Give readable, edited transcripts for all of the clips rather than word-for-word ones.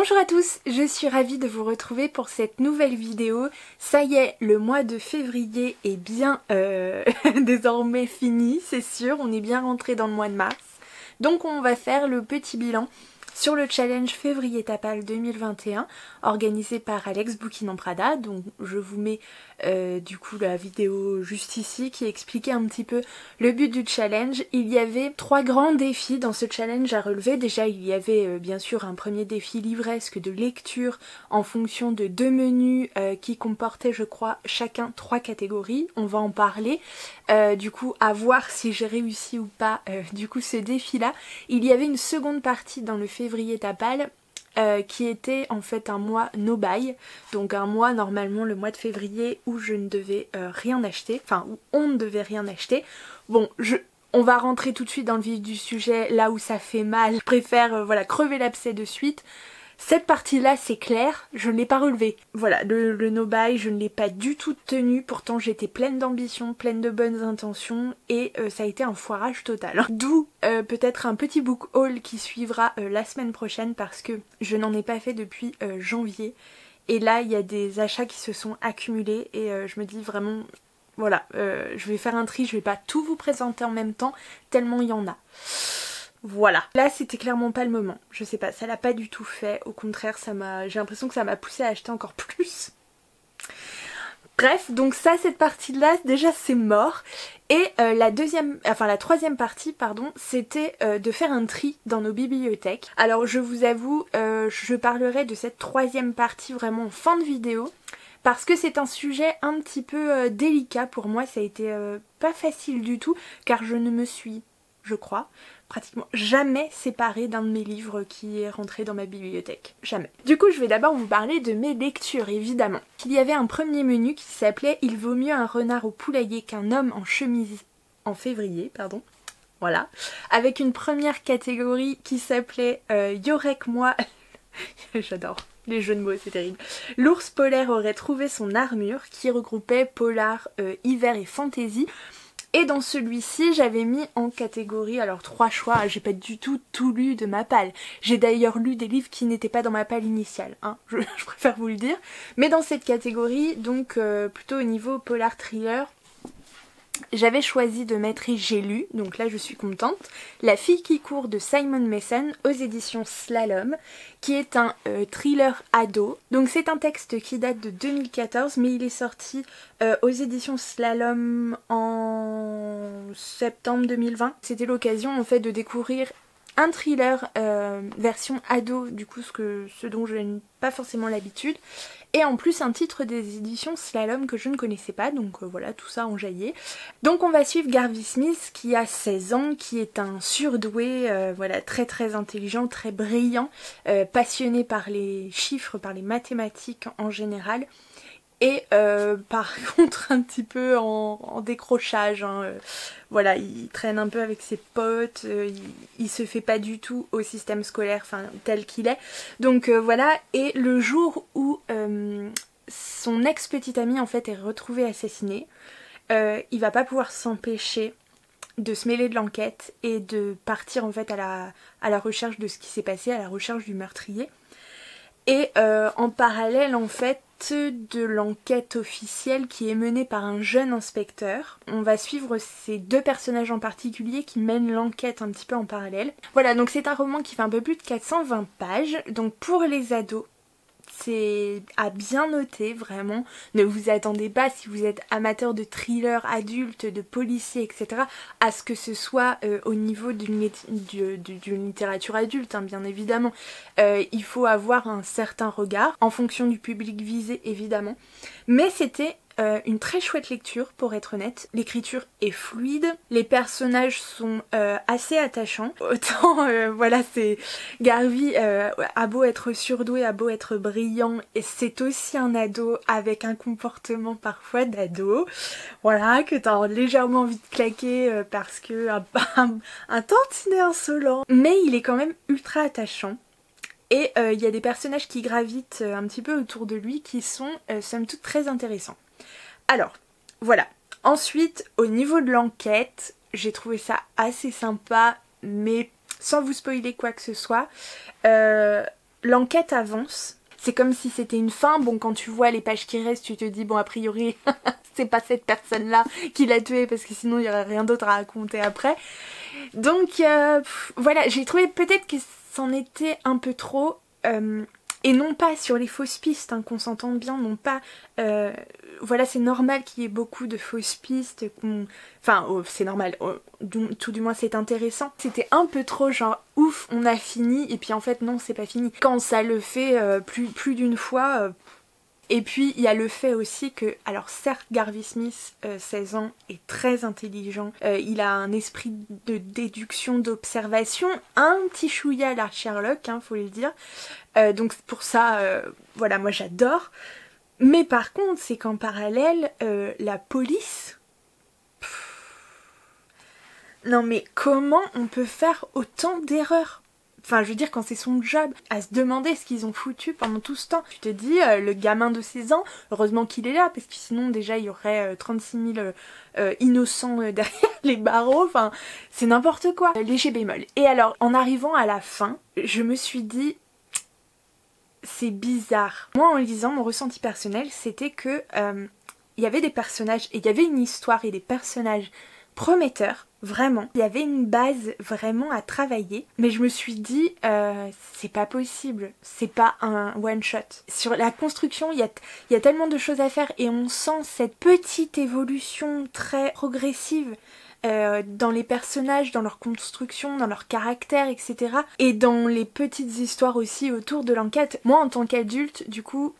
Bonjour à tous, je suis ravie de vous retrouver pour cette nouvelle vidéo. Ça y est, le mois de février est bien désormais fini, c'est sûr, on est bien rentré dans le mois de mars. Donc on va faire le petit bilan sur le challenge Février Tapal 2021 organisé par Alex Bouquin en Prada. Donc je vous mets du coup la vidéo juste ici qui expliquait un petit peu le but du challenge. Il y avait 3 grands défis dans ce challenge à relever. Déjà il y avait bien sûr un premier défi livresque de lecture en fonction de 2 menus qui comportaient je crois chacun 3 catégories. On va en parler. Du coup à voir si j'ai réussi ou pas du coup ce défi là. Il y avait une seconde partie dans le Février Tapal qui était en fait un mois no buy, donc un mois normalement le mois de février où je ne devais rien acheter, enfin où on ne devait rien acheter. Bon, on va rentrer tout de suite dans le vif du sujet, là où ça fait mal, je préfère voilà, crever l'abcès de suite. Cette partie-là, c'est clair, je ne l'ai pas relevée. Voilà, le no-buy, je ne l'ai pas du tout tenu. Pourtant, j'étais pleine d'ambition, pleine de bonnes intentions et ça a été un foirage total. D'où peut-être un petit book haul qui suivra la semaine prochaine parce que je n'en ai pas fait depuis janvier. Et là, il y a des achats qui se sont accumulés et je me dis vraiment... Voilà, je vais faire un tri, je vais pas tout vous présenter en même temps, tellement il y en a. Voilà. Là c'était clairement pas le moment. Je sais pas, ça l'a pas du tout fait. Au contraire, j'ai l'impression que ça m'a poussé à acheter encore plus. Bref, donc ça, cette partie-là, déjà c'est mort. Et la troisième partie, pardon, c'était de faire un tri dans nos bibliothèques. Alors je vous avoue, je parlerai de cette troisième partie vraiment en fin de vidéo. Parce que c'est un sujet un petit peu délicat pour moi. Ça a été pas facile du tout. Car je ne me suis, je crois, pratiquement jamais séparée d'un de mes livres qui est rentré dans ma bibliothèque. Jamais. Du coup, je vais d'abord vous parler de mes lectures, évidemment. Il y avait un premier menu qui s'appelait « Il vaut mieux un renard au poulailler qu'un homme en chemise en février », pardon. Voilà. Avec une première catégorie qui s'appelait Yorek moi... J'adore. Les jeux de mots, c'est terrible. L'ours polaire aurait trouvé son armure qui regroupait polar, hiver et fantasy. Et dans celui-ci, j'avais mis en catégorie, alors 3 choix, j'ai pas du tout lu de ma palle. J'ai d'ailleurs lu des livres qui n'étaient pas dans ma palle initiale, hein, je préfère vous le dire. Mais dans cette catégorie, donc plutôt au niveau polar thriller, j'avais choisi de mettre et j'ai lu, donc là je suis contente, La fille qui court de Simon Mason aux éditions Slalom, qui est un thriller ado. Donc c'est un texte qui date de 2014, mais il est sorti aux éditions Slalom en septembre 2020. C'était l'occasion en fait de découvrir un thriller version ado, du coup ce dont je n'ai pas forcément l'habitude. Et en plus un titre des éditions Slalom que je ne connaissais pas, donc voilà, tout ça enjaillé. Donc on va suivre Garvey Smith qui a 16 ans, qui est un surdoué, voilà, très très intelligent, très brillant, passionné par les chiffres, par les mathématiques en général. Et par contre un petit peu en décrochage, hein, voilà, il traîne un peu avec ses potes, il se fait pas du tout au système scolaire, enfin tel qu'il est. Donc voilà, et le jour où son ex-petite amie en fait est retrouvée assassinée, il va pas pouvoir s'empêcher de se mêler de l'enquête et de partir en fait à la recherche de ce qui s'est passé, à la recherche du meurtrier. Et en parallèle en fait de l'enquête officielle qui est menée par un jeune inspecteur. On va suivre ces 2 personnages en particulier qui mènent l'enquête un petit peu en parallèle. Voilà, donc c'est un roman qui fait un peu plus de 420 pages. Donc pour les ados, c'est à bien noter, vraiment. Ne vous attendez pas, si vous êtes amateur de thrillers adultes, de policiers, etc., à ce que ce soit au niveau d'une littérature adulte, hein, bien évidemment. Il faut avoir un certain regard, en fonction du public visé, évidemment. Mais c'était une très chouette lecture, pour être honnête. L'écriture est fluide, les personnages sont assez attachants. Autant, voilà, c'est Garvey a beau être surdoué, a beau être brillant, et c'est aussi un ado avec un comportement parfois d'ado. Voilà, que t'as légèrement envie de claquer parce que un tantinet insolent. Mais il est quand même ultra attachant. Et il y a des personnages qui gravitent un petit peu autour de lui qui sont somme toute très intéressants. Alors, voilà. Ensuite, au niveau de l'enquête, j'ai trouvé ça assez sympa, mais sans vous spoiler quoi que ce soit. l'enquête avance. C'est comme si c'était une fin. Bon, quand tu vois les pages qui restent, tu te dis, bon, a priori, c'est pas cette personne-là qui l'a tué parce que sinon, il y aurait rien d'autre à raconter après. Donc, voilà, j'ai trouvé peut-être que c'en était un peu trop. Et non pas sur les fausses pistes, hein, qu'on s'entende bien, non pas... voilà, c'est normal qu'il y ait beaucoup de fausses pistes. Enfin, c'est normal, tout du moins c'est intéressant. C'était un peu trop genre, ouf, on a fini, et puis en fait non, c'est pas fini. Quand ça le fait plus d'une fois... Et puis il y a le fait aussi que, alors certes Garvey Smith, 16 ans, est très intelligent, il a un esprit de déduction, d'observation, un petit chouïa à la Sherlock, hein, faut le dire, donc pour ça, voilà, moi j'adore. Mais par contre, c'est qu'en parallèle, la police... Non mais comment on peut faire autant d'erreurs ? Enfin, je veux dire, quand c'est son job, à se demander ce qu'ils ont foutu pendant tout ce temps. Tu te dis, le gamin de 16 ans, heureusement qu'il est là, parce que sinon déjà il y aurait 36 000 innocents derrière les barreaux. Enfin, c'est n'importe quoi. Léger bémol. Et alors, en arrivant à la fin, je me suis dit, c'est bizarre. Moi, en lisant, mon ressenti personnel, c'était que il y avait des personnages, et il y avait une histoire et des personnages prometteurs, vraiment. Il y avait une base vraiment à travailler, mais je me suis dit, c'est pas possible, c'est pas un one shot. Sur la construction, il y a tellement de choses à faire, et on sent cette petite évolution très progressive dans les personnages, dans leur construction, dans leur caractère, etc. Et dans les petites histoires aussi autour de l'enquête. Moi, en tant qu'adulte, du coup,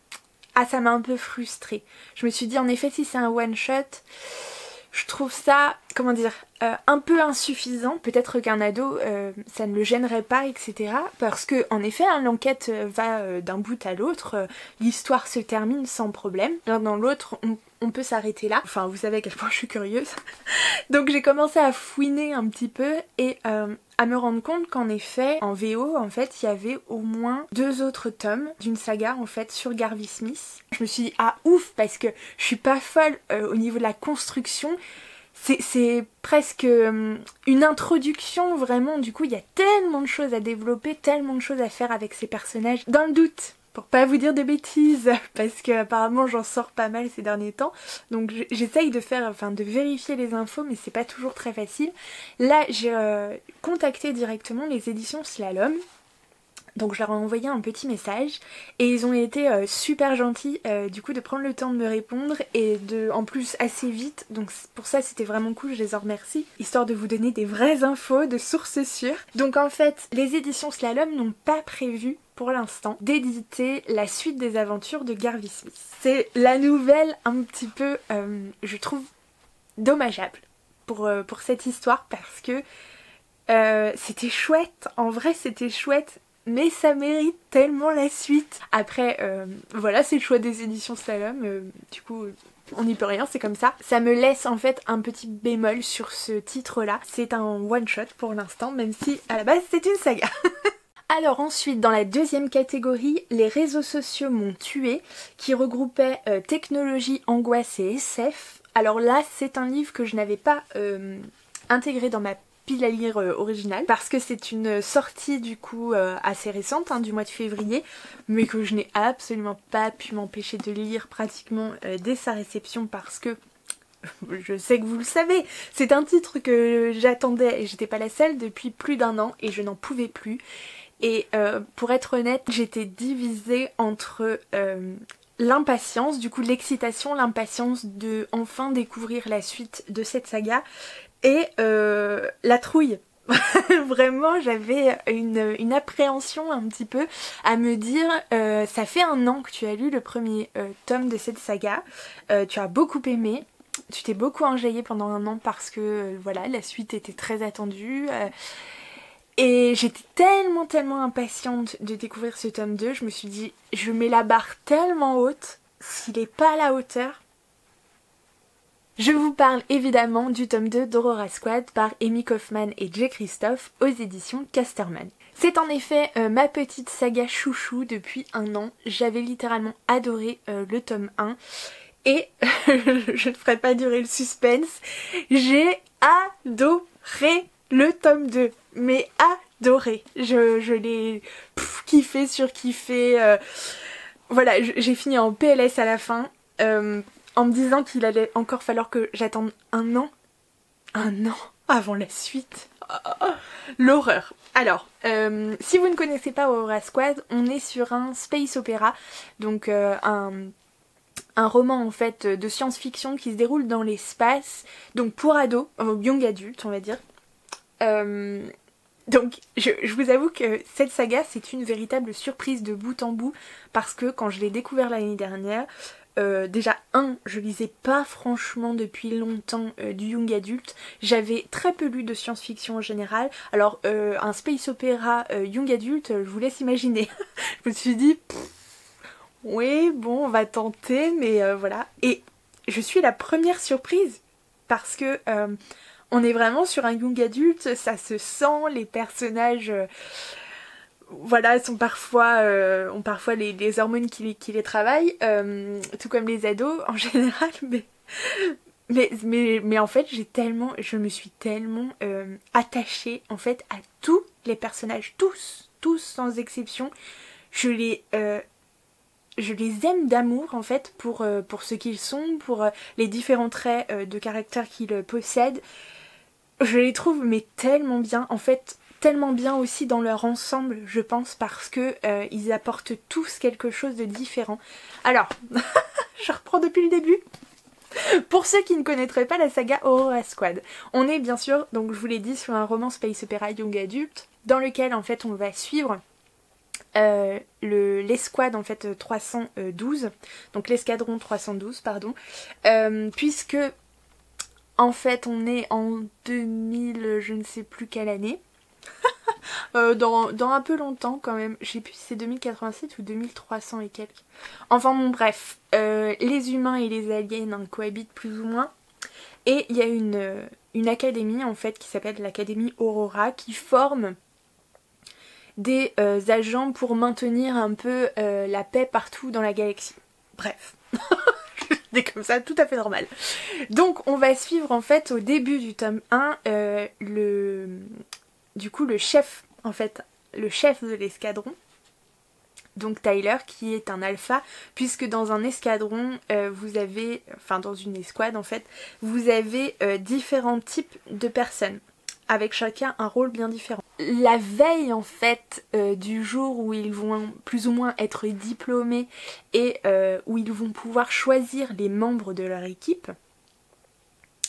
ça m'a un peu frustrée. Je me suis dit, en effet, si c'est un one shot, je trouve ça, comment dire, un peu insuffisant. Peut-être qu'un ado, ça ne le gênerait pas, etc. Parce que, en effet, hein, l'enquête va d'un bout à l'autre, l'histoire se termine sans problème. L'un dans l'autre, on peut s'arrêter là. Enfin, vous savez à quel point je suis curieuse. Donc j'ai commencé à fouiner un petit peu et à me rendre compte qu'en effet, en VO, en fait, il y avait au moins 2 autres tomes d'une saga, en fait, sur Garvey Smith. Je me suis dit, ah ouf, parce que je suis pas folle au niveau de la construction. C'est presque une introduction, vraiment. Du coup, il y a tellement de choses à développer, tellement de choses à faire avec ces personnages. Dans le doute, pour pas vous dire de bêtises, parce que apparemment j'en sors pas mal ces derniers temps, donc j'essaye de vérifier les infos, mais c'est pas toujours très facile. Là, j'ai contacté directement les éditions Slalom. Donc je leur ai envoyé un petit message et ils ont été super gentils du coup de prendre le temps de me répondre et en plus assez vite, donc pour ça c'était vraiment cool, je les en remercie, histoire de vous donner des vraies infos de sources sûres. Donc en fait les éditions Slalom n'ont pas prévu pour l'instant d'éditer la suite des aventures de Garvey Smith. C'est la nouvelle un petit peu, je trouve, dommageable pour cette histoire parce que c'était chouette, en vrai c'était chouette. Mais ça mérite tellement la suite. Après, voilà, c'est le choix des éditions Slalom. Du coup, on n'y peut rien, c'est comme ça. Ça me laisse en fait un petit bémol sur ce titre-là. C'est un one-shot pour l'instant, même si à la base c'est une saga. Alors ensuite, dans la deuxième catégorie, les réseaux sociaux m'ont tué, qui regroupait technologie, angoisse et SF. Alors là, c'est un livre que je n'avais pas intégré dans ma pile à lire originale parce que c'est une sortie du coup assez récente, hein, du mois de février, mais que je n'ai absolument pas pu m'empêcher de lire pratiquement dès sa réception parce que je sais que vous le savez, c'est un titre que j'attendais et j'étais pas la seule depuis plus d'1 an et je n'en pouvais plus. Et pour être honnête, j'étais divisée entre l'impatience, du coup l'excitation, l'impatience de enfin découvrir la suite de cette saga et la trouille. Vraiment j'avais une appréhension un petit peu à me dire ça fait 1 an que tu as lu le premier tome de cette saga, tu as beaucoup aimé, tu t'es beaucoup enjaillé pendant 1 an parce que voilà, la suite était très attendue et j'étais tellement impatiente de découvrir ce tome 2, je me suis dit je mets la barre tellement haute, s'il n'est pas à la hauteur. Je vous parle évidemment du tome 2 d'Aurora Squad par Amy Kaufman et Jay Christophe aux éditions Casterman. C'est en effet ma petite saga chouchou depuis 1 an. J'avais littéralement adoré le tome 1 et je ne ferai pas durer le suspense. J'ai adoré le tome 2, mais adoré. Je l'ai surkiffé. Voilà, j'ai fini en PLS à la fin, en me disant qu'il allait encore falloir que j'attende un an avant la suite. L'horreur. Alors, si vous ne connaissez pas Aurora Squad, on est sur un space opéra, donc un roman en fait de science-fiction qui se déroule dans l'espace, donc pour ados, young adultes on va dire. Donc je vous avoue que cette saga c'est une véritable surprise de bout en bout, parce que quand je l'ai découvert l'année dernière, déjà je lisais pas franchement depuis longtemps du young adulte, j'avais très peu lu de science-fiction en général, alors un space opéra young adulte, je vous laisse imaginer. Je me suis dit oui bon on va tenter, mais voilà, et je suis la première surprise parce que on est vraiment sur un young adulte, ça se sent, les personnages voilà, ont parfois les hormones qui les travaillent, tout comme les ados en général, mais en fait je me suis tellement attachée en fait à tous les personnages, tous sans exception, je les aime d'amour en fait pour ce qu'ils sont, pour les différents traits de caractère qu'ils possèdent. Je les trouve mais tellement bien, en fait tellement bien aussi dans leur ensemble, je pense, parce que ils apportent tous quelque chose de différent. Alors, je reprends depuis le début. Pour ceux qui ne connaîtraient pas la saga Aurora Squad, on est bien sûr, donc je vous l'ai dit, sur un roman space opéra young adulte, dans lequel en fait on va suivre l'escouade en fait 312, donc l'escadron 312 pardon, puisque en fait on est en 2000, je ne sais plus quelle année, dans un peu longtemps quand même, je sais plus si c'est 2087 ou 2300 et quelques. Enfin bon bref, les humains et les aliens hein, cohabitent plus ou moins, et il y a une académie en fait qui s'appelle l'académie Aurora, qui forme des agents pour maintenir un peu la paix partout dans la galaxie. Bref. C'est comme ça, tout à fait normal. Donc on va suivre en fait au début du tome 1 le chef, en fait, le chef de l'escadron, donc Tyler, qui est un alpha, puisque dans un escadron, vous avez, enfin dans une escouade en fait, vous avez différents types de personnes, avec chacun un rôle bien différent. La veille en fait du jour où ils vont plus ou moins être diplômés et où ils vont pouvoir choisir les membres de leur équipe,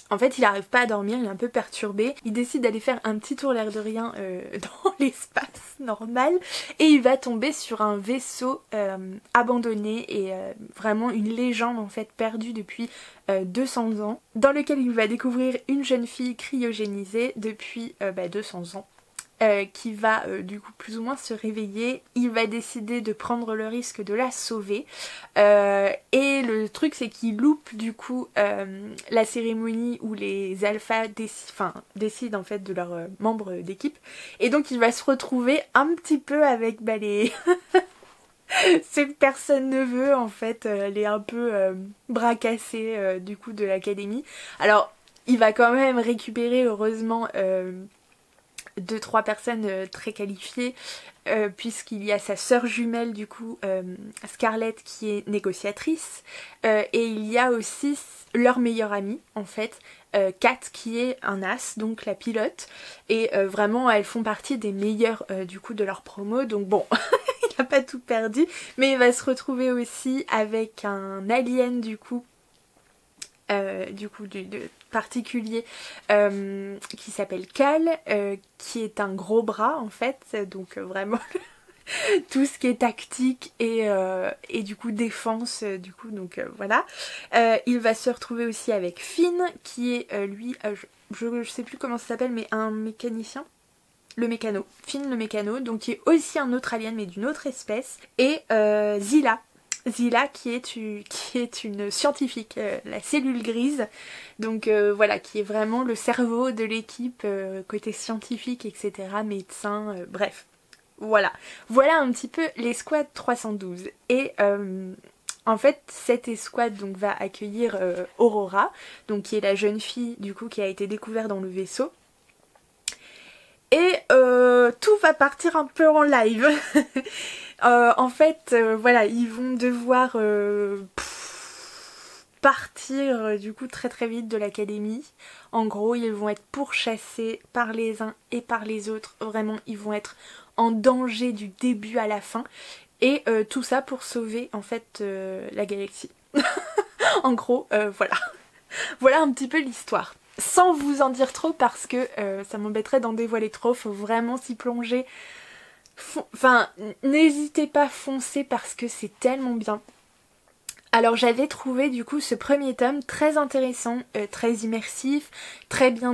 en fait il n'arrive pas à dormir, il est un peu perturbé, il décide d'aller faire un petit tour l'air de rien dans l'espace normal, et il va tomber sur un vaisseau abandonné et vraiment une légende en fait perdue depuis 200 ans, dans lequel il va découvrir une jeune fille cryogénisée depuis 200 ans. Qui va du coup plus ou moins se réveiller. Il va décider de prendre le risque de la sauver, et le truc c'est qu'il loupe du coup la cérémonie où les alphas décident en fait de leurs membres d'équipe, et donc il va se retrouver un petit peu avec les ce que personne ne veut en fait, les un peu bras cassés du coup de l'académie. Alors il va quand même récupérer heureusement 2-3 personnes très qualifiées, puisqu'il y a sa sœur jumelle du coup, Scarlett, qui est négociatrice, et il y a aussi leur meilleure amie en fait, Kat, qui est un as, donc la pilote, et vraiment elles font partie des meilleures du coup de leur promo, donc bon il n'a pas tout perdu, mais il va se retrouver aussi avec un alien du coup de particulier qui s'appelle Cal, qui est un gros bras en fait, donc vraiment tout ce qui est tactique et du coup défense du coup, donc voilà. Il va se retrouver aussi avec Finn, qui est lui, je sais plus comment ça s'appelle, mais un mécanicien. Le mécano, Finn le mécano, donc qui est aussi un autre alien mais d'une autre espèce, et Zilla qui est une scientifique, la cellule grise, donc voilà, qui est vraiment le cerveau de l'équipe côté scientifique, etc., médecin, bref. Voilà un petit peu l'escouade 312. Et en fait cette escouade donc va accueillir Aurora, donc qui est la jeune fille du coup qui a été découverte dans le vaisseau. Et tout va partir un peu en live. En fait, voilà, ils vont devoir partir du coup très très vite de l'académie. En gros, ils vont être pourchassés par les uns et par les autres. Vraiment, ils vont être en danger du début à la fin. Et tout ça pour sauver en fait la galaxie. En gros, voilà. Voilà un petit peu l'histoire. Sans vous en dire trop parce que ça m'embêterait d'en dévoiler trop. Faut vraiment s'y plonger. Enfin, n'hésitez pas, foncez parce que c'est tellement bien. Alors j'avais trouvé du coup ce premier tome très intéressant, très immersif, très bien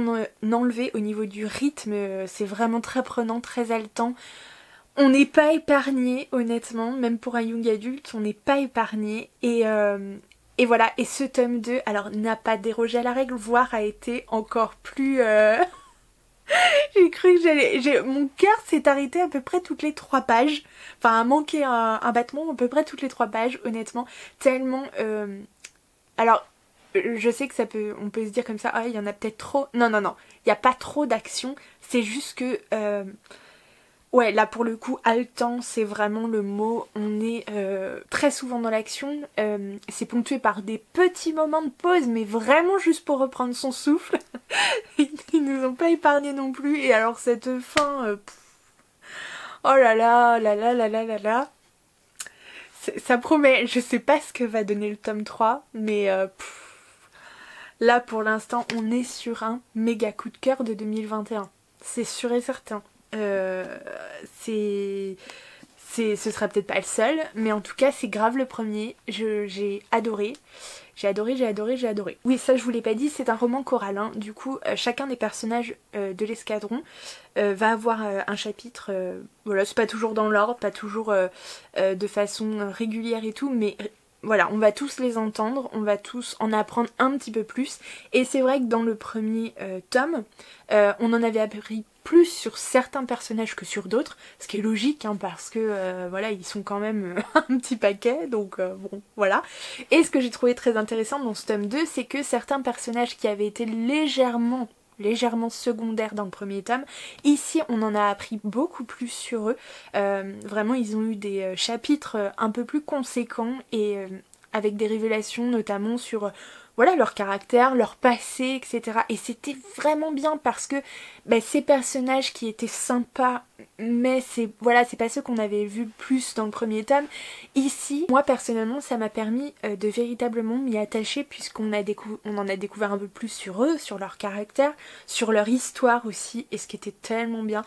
enlevé au niveau du rythme, c'est vraiment très prenant, très haletant. On n'est pas épargné honnêtement, même pour un young adulte, on n'est pas épargné. Et voilà, et ce tome 2, alors n'a pas dérogé à la règle, voire a été encore plus... J'ai cru que j'allais... Mon cœur s'est arrêté à peu près toutes les 3 pages. Enfin, a manqué un battement à peu près toutes les 3 pages, honnêtement. Tellement... Alors, je sais que ça peut... On peut se dire comme ça, ah, il y en a peut-être trop. Non, non, non. Il n'y a pas trop d'action. C'est juste que... Ouais, là pour le coup, haletant, c'est vraiment le mot. On est très souvent dans l'action. C'est ponctué par des petits moments de pause, mais vraiment juste pour reprendre son souffle. Ils nous ont pas épargnés non plus. Et alors cette fin... oh là là, là là là là là là. Ça promet. Je sais pas ce que va donner le tome 3, mais... là pour l'instant, on est sur un méga coup de cœur de 2021. C'est sûr et certain. Ce sera peut-être pas le seul, mais en tout cas c'est grave le premier. J'ai adoré. J'ai adoré. Oui, ça je vous l'ai pas dit, c'est un roman choral, hein. Du coup, chacun des personnages de l'escadron va avoir un chapitre. Voilà, c'est pas toujours dans l'ordre, pas toujours de façon régulière et tout, mais voilà, on va tous les entendre, on va tous en apprendre un petit peu plus. Et c'est vrai que dans le premier tome, on en avait appris plus sur certains personnages que sur d'autres, ce qui est logique hein, parce que voilà, ils sont quand même un petit paquet, donc bon, voilà. Et ce que j'ai trouvé très intéressant dans ce tome 2, c'est que certains personnages qui avaient été légèrement secondaires dans le premier tome, ici on en a appris beaucoup plus sur eux. Vraiment, ils ont eu des chapitres un peu plus conséquents et avec des révélations notamment sur... voilà leur caractère, leur passé, etc. Et c'était vraiment bien parce que ces personnages qui étaient sympas, mais c'est pas ceux qu'on avait vus plus dans le premier tome. Ici, moi personnellement, ça m'a permis de véritablement m'y attacher puisqu'on on en a découvert un peu plus sur eux, sur leur caractère, sur leur histoire aussi, et ce qui était tellement bien.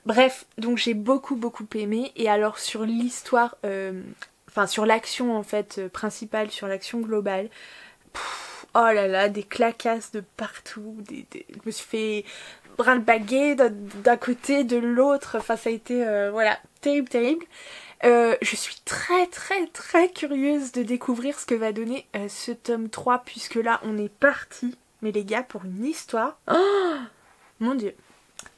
Bref, donc j'ai beaucoup aimé. Et alors sur l'histoire, enfin sur l'action en fait principale, sur l'action globale, oh là là, des claquasses de partout, je me suis fait brinque-baguer d'un côté, de l'autre, enfin ça a été, voilà, terrible. Je suis très curieuse de découvrir ce que va donner ce tome 3, puisque là on est parti, mais les gars, pour une histoire, oh mon dieu.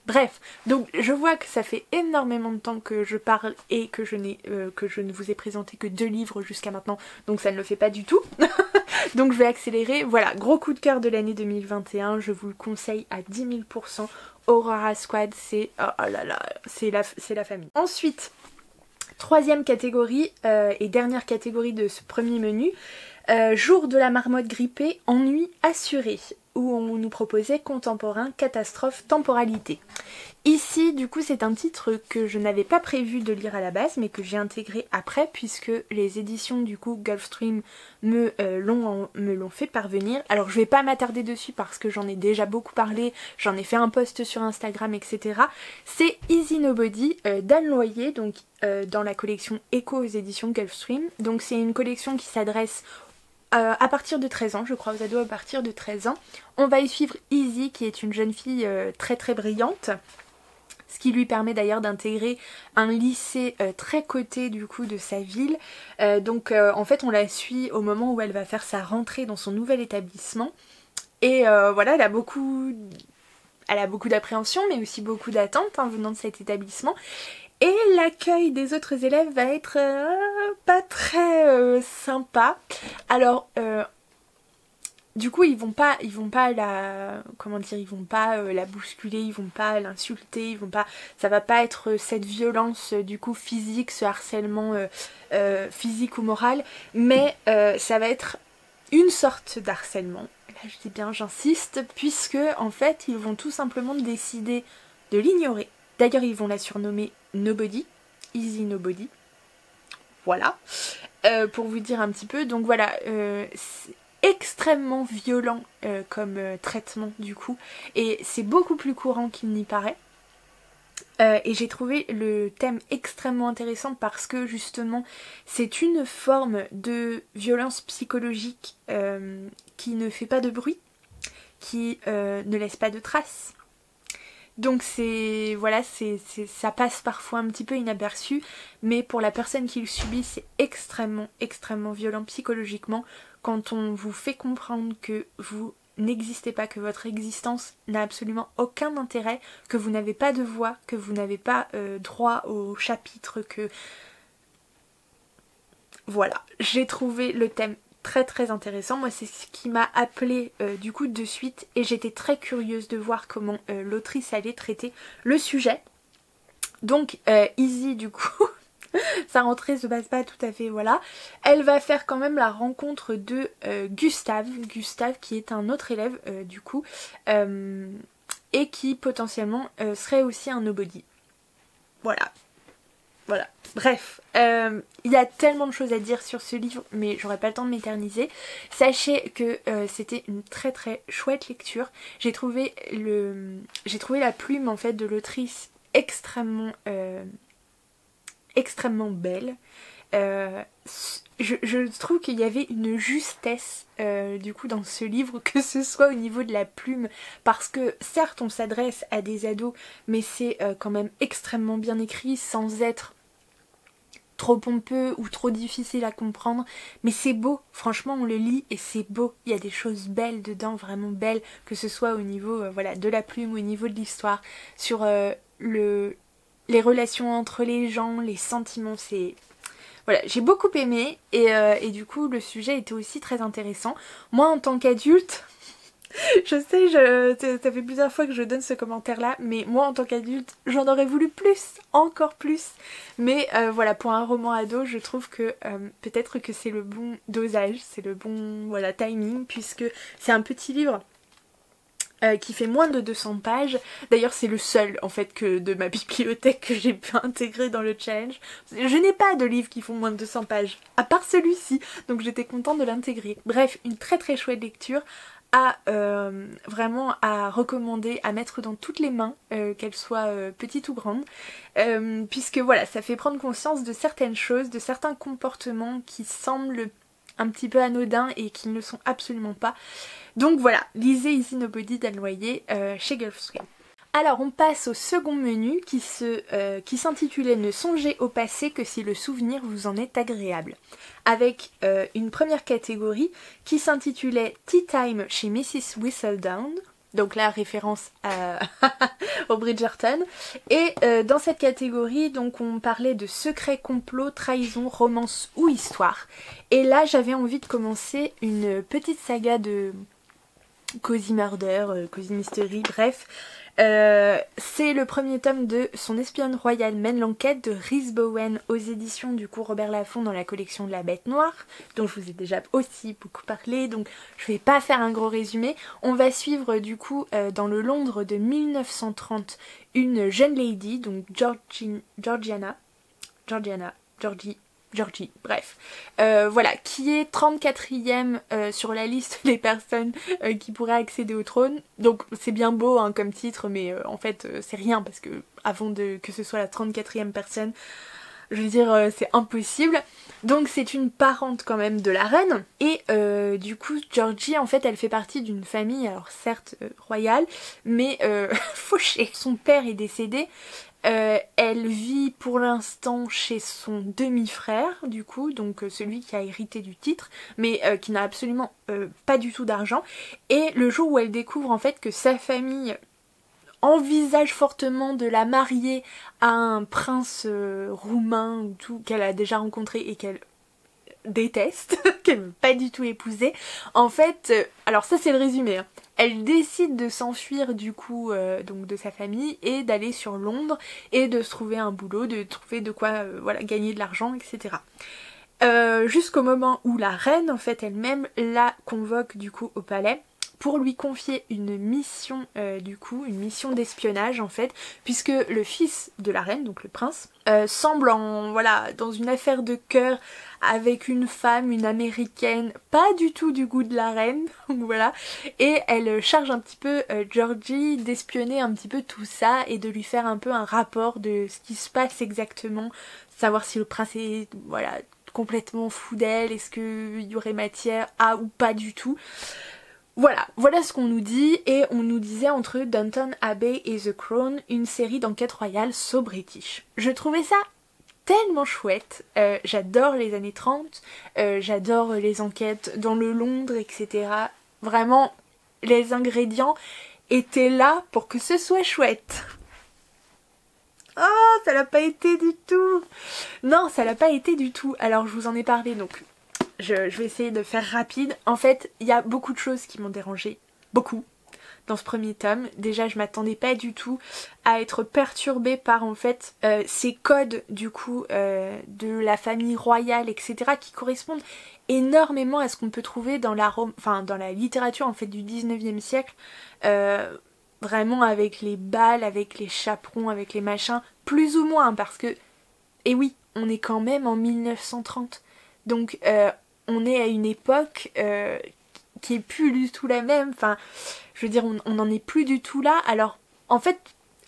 Bref, donc je vois que ça fait énormément de temps que je parle et que je ne vous ai présenté que 2 livres jusqu'à maintenant, donc ça ne le fait pas du tout. Donc je vais accélérer. Voilà, gros coup de cœur de l'année 2021, je vous le conseille à 10 000%. Aurora Squad, c'est oh là là, c'est la famille. Ensuite, troisième catégorie et dernière catégorie de ce premier menu, Jour de la marmotte grippée, ennui assuré, où on nous proposait contemporain, catastrophe, temporalité. Ici, du coup, c'est un titre que je n'avais pas prévu de lire à la base, mais que j'ai intégré après, puisque les éditions du coup Gulfstream me l'ont fait parvenir. Alors je vais pas m'attarder dessus parce que j'en ai déjà beaucoup parlé, j'en ai fait un post sur Instagram, etc. C'est Easy Nobody d'Anne Loyer, donc dans la collection Echo aux éditions Gulfstream. Donc c'est une collection qui s'adresse à partir de 13 ans, je crois, aux ados à partir de 13 ans. On va y suivre Easy, qui est une jeune fille très brillante, ce qui lui permet d'ailleurs d'intégrer un lycée très coté du coup de sa ville. Donc en fait on la suit au moment où elle va faire sa rentrée dans son nouvel établissement. Et voilà, elle a beaucoup d'appréhension mais aussi beaucoup d'attentes venant de cet établissement. Et l'accueil des autres élèves va être pas très sympa. Alors du coup ils vont pas la, comment dire, ils vont pas la bousculer, ils vont pas l'insulter, ils vont pas, ça va pas être cette violence du coup physique, ce harcèlement physique ou moral, mais ça va être une sorte d'harcèlement. Là je dis bien, j'insiste, puisque en fait ils vont tout simplement décider de l'ignorer. D'ailleurs ils vont la surnommer Nobody, Easy Nobody. Voilà, pour vous dire un petit peu. Donc voilà, c'est extrêmement violent comme traitement du coup, et c'est beaucoup plus courant qu'il n'y paraît. Et j'ai trouvé le thème extrêmement intéressant parce que justement c'est une forme de violence psychologique qui ne fait pas de bruit, qui ne laisse pas de traces. Donc c'est, voilà, ça passe parfois un petit peu inaperçu, mais pour la personne qui le subit, c'est extrêmement, extrêmement violent psychologiquement quand on vous fait comprendre que vous n'existez pas, que votre existence n'a absolument aucun intérêt, que vous n'avez pas de voix, que vous n'avez pas droit au chapitre, que... Voilà, j'ai trouvé le thème très très intéressant. Moi c'est ce qui m'a appelé du coup de suite, et j'étais très curieuse de voir comment l'autrice allait traiter le sujet. Donc Izzy du coup, sa rentrée se passe pas tout à fait, voilà. Elle va faire quand même la rencontre de Gustave qui est un autre élève du coup, et qui potentiellement serait aussi un nobody. Voilà. Voilà, bref, il y a tellement de choses à dire sur ce livre, mais j'aurais pas le temps de m'éterniser. Sachez que c'était une très très chouette lecture. J'ai trouvé la plume en fait de l'autrice extrêmement belle. Je trouve qu'il y avait une justesse du coup dans ce livre, que ce soit au niveau de la plume, parce que certes on s'adresse à des ados, mais c'est quand même extrêmement bien écrit sans être trop pompeux ou trop difficile à comprendre, mais c'est beau, franchement on le lit et c'est beau, il y a des choses belles dedans, vraiment belles, que ce soit au niveau voilà, de la plume, au niveau de l'histoire, sur les relations entre les gens, les sentiments, c'est... Voilà, j'ai beaucoup aimé, et du coup le sujet était aussi très intéressant. Moi en tant qu'adulte, je sais, ça fait plusieurs fois que je donne ce commentaire là, mais moi en tant qu'adulte j'en aurais voulu plus, encore plus. Mais voilà, pour un roman ado je trouve que peut-être que c'est le bon dosage, c'est le bon voilà, timing, puisque c'est un petit livre qui fait moins de 200 pages. D'ailleurs c'est le seul en fait que de ma bibliothèque que j'ai pu intégrer dans le challenge. Je n'ai pas de livres qui font moins de 200 pages, à part celui-ci, donc j'étais contente de l'intégrer. Bref, une très très chouette lecture vraiment à recommander, à mettre dans toutes les mains, qu'elles soient petites ou grandes, puisque voilà, ça fait prendre conscience de certaines choses, de certains comportements qui semblent un petit peu anodins et qui ne le sont absolument pas. Donc voilà, lisez Easy Nobody d'Anne Loyer chez Gulfstream. Alors on passe au second menu qui s'intitulait Ne songez au passé que si le souvenir vous en est agréable, avec une première catégorie qui s'intitulait Tea Time chez Mrs. Whistledown, donc là référence au Bridgerton, et dans cette catégorie donc on parlait de secrets, complots, trahison, romance ou histoire, et là j'avais envie de commencer une petite saga de Cozy Murder, Cozy Mystery, bref. C'est le premier tome de Son espionne royale mène l'enquête de Rhys Bowen aux éditions du coup Robert Laffont dans la collection de la Bête Noire, dont je vous ai déjà aussi beaucoup parlé, donc je vais pas faire un gros résumé. On va suivre du coup dans le Londres de 1930 une jeune lady, donc Georgie, bref, voilà, qui est 34e sur la liste des personnes qui pourraient accéder au trône. Donc c'est bien beau hein, comme titre, mais en fait c'est rien, parce que avant que ce soit la 34e personne, je veux dire c'est impossible. Donc c'est une parente quand même de la reine, et du coup Georgie en fait elle fait partie d'une famille, alors certes royale, mais fauchée. Son père est décédé. Elle vit pour l'instant chez son demi-frère du coup, donc celui qui a hérité du titre, mais qui n'a absolument pas du tout d'argent. Et le jour où elle découvre en fait que sa famille envisage fortement de la marier à un prince roumain ou tout, qu'elle a déjà rencontré et qu'elle déteste, qu'elle veut pas du tout épouser. En fait, alors ça c'est le résumé, hein. Elle décide de s'enfuir du coup donc de sa famille et d'aller sur Londres et de se trouver un boulot, de trouver de quoi voilà, gagner de l'argent, etc. Jusqu'au moment où la reine en fait elle-même la convoque du coup au palais pour lui confier une mission du coup, une mission d'espionnage en fait, puisque le fils de la reine, donc le prince, semble voilà, dans une affaire de cœur avec une femme, une américaine, pas du tout du goût de la reine, voilà, et elle charge un petit peu Georgie d'espionner un petit peu tout ça et de lui faire un peu un rapport de ce qui se passe exactement, savoir si le prince est, voilà, complètement fou d'elle, est-ce qu'il y aurait matière à ou pas du tout. Voilà ce qu'on nous dit, et on nous disait entre Downton Abbey et The Crown, une série d'enquête royale so british. Je trouvais ça tellement chouette, j'adore les années 30, j'adore les enquêtes dans le Londres, etc. Vraiment, les ingrédients étaient là pour que ce soit chouette. Oh, ça l'a pas été du tout. Non, ça l'a pas été du tout. Alors je vous en ai parlé, donc je vais essayer de faire rapide. En fait, il y a beaucoup de choses qui m'ont dérangée, beaucoup, dans ce premier tome. Déjà, je m'attendais pas du tout à être perturbée par en fait ces codes du coup de la famille royale, etc. qui correspondent énormément à ce qu'on peut trouver dans dans la littérature en fait du 19e siècle. Vraiment avec les bals, avec les chaperons, avec les machins, plus ou moins, parce que, et oui, on est quand même en 1930. Donc on est à une époque qui est plus du tout la même, enfin, je veux dire, on n'en est plus du tout là. Alors, en fait,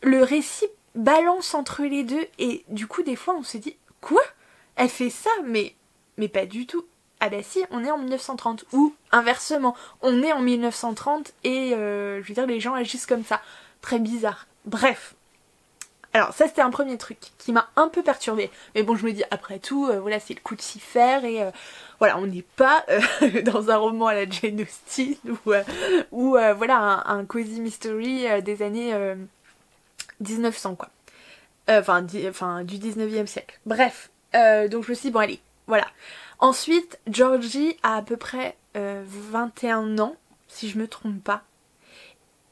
le récit balance entre les deux, et du coup, des fois, on se dit, quoi? Elle fait ça, mais pas du tout. Ah bah si, on est en 1930, ou inversement, on est en 1930 et je veux dire les gens agissent comme ça. Très bizarre. Bref. Alors ça c'était un premier truc qui m'a un peu perturbée. Mais bon, je me dis après tout, voilà, c'est le coup de s'y faire et voilà, on n'est pas dans un roman à la Jane Austen ou voilà un cozy mystery des années 1900 quoi. Enfin du 19e siècle. Bref, donc je me suis dit bon allez, voilà. Ensuite, Georgie a à peu près 21 ans, si je me trompe pas.